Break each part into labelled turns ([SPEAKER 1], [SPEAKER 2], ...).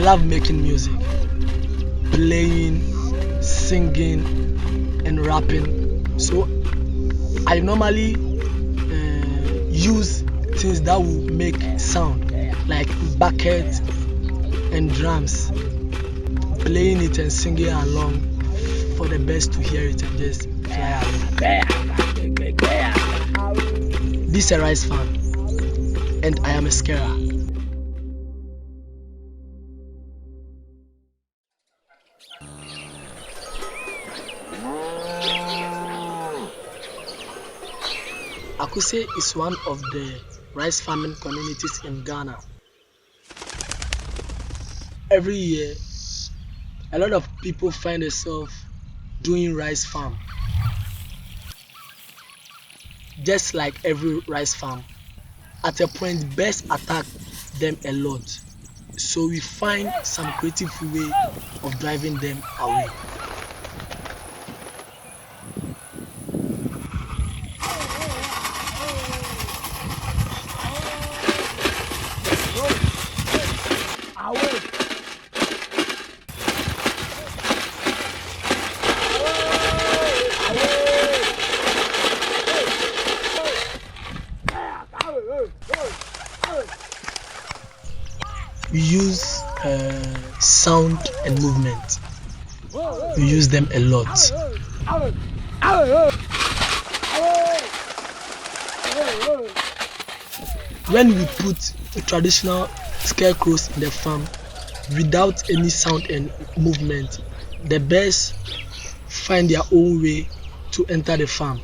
[SPEAKER 1] love making music, playing, singing, and rapping. So I normally use things that will make sound, like bucket and drums, playing it and singing along for the birds to hear it and just fly away. This is a rice farm, and I am a scarer. Akuse is one of the rice farming communities in Ghana. Every year, a lot of people find themselves doing rice farm. Just like every rice farm, at a point birds attack them a lot. So we find some creative way of driving them away. We use sound and movement. We use them a lot. When we put traditional scarecrows in the farm without any sound and movement, the birds find their own way to enter the farm.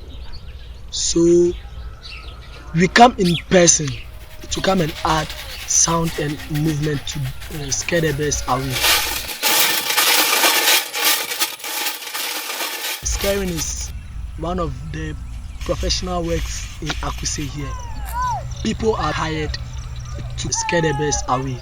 [SPEAKER 1] So we come in person to come and add sound and movement to scare the birds away. Scaring is one of the professional works in Akuse here. People are hired to scare the birds away.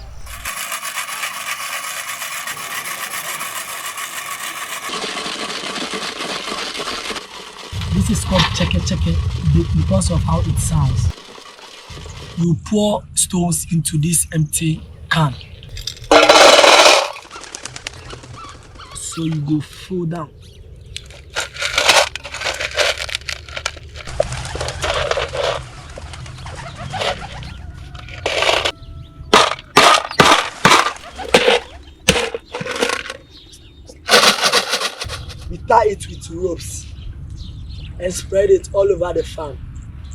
[SPEAKER 1] This is called cheke because of how it sounds. You pour stones into this empty can. So you go full down. We tie it with ropes and spread it all over the farm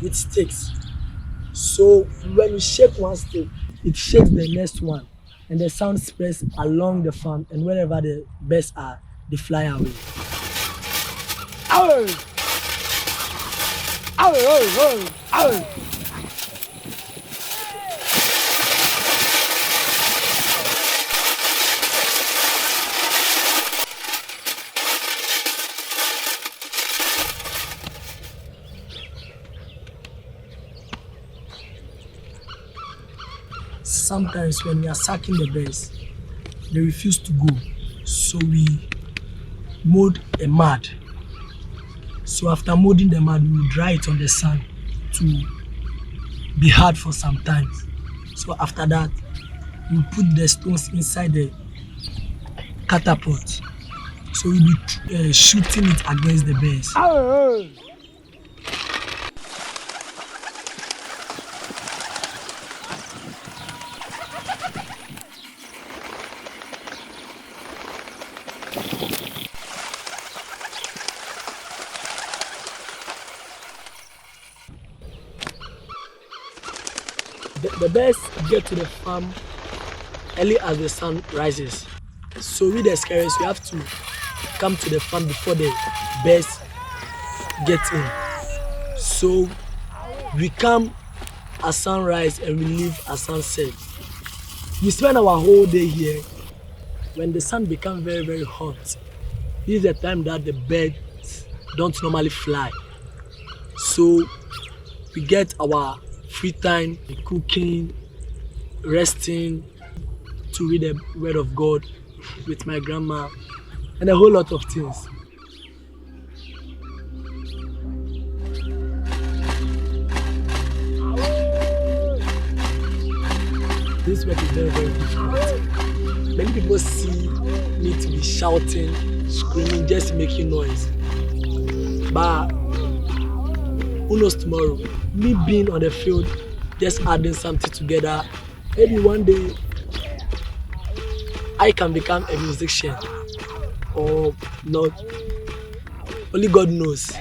[SPEAKER 1] with sticks. So when you shake one stick, it shakes the next one, and the sound spreads along the farm, and wherever the birds are, they fly away. Ow! Ow, ow, ow, ow. Sometimes when we are sacking the birds, they refuse to go. So we mold a mud. So after molding the mud, we will dry it on the sun to be hard for some time. So after that, we put the stones inside the catapult. So we'll be shooting it against the birds. The birds get to the farm early as the sun rises. So we the scarers, we have to come to the farm before the birds get in. So we come at sunrise and we leave at sunset. We spend our whole day here. When the sun becomes very, very hot, this is the time that the birds don't normally fly. So we get our free time, cooking, resting, to read the word of God with my grandma, and a whole lot of things. This work is very, very difficult. Many people see me to be shouting, screaming, just making noise. But who knows tomorrow? Me being on the field, just adding something together. Maybe one day I can become a musician or not. Only God knows.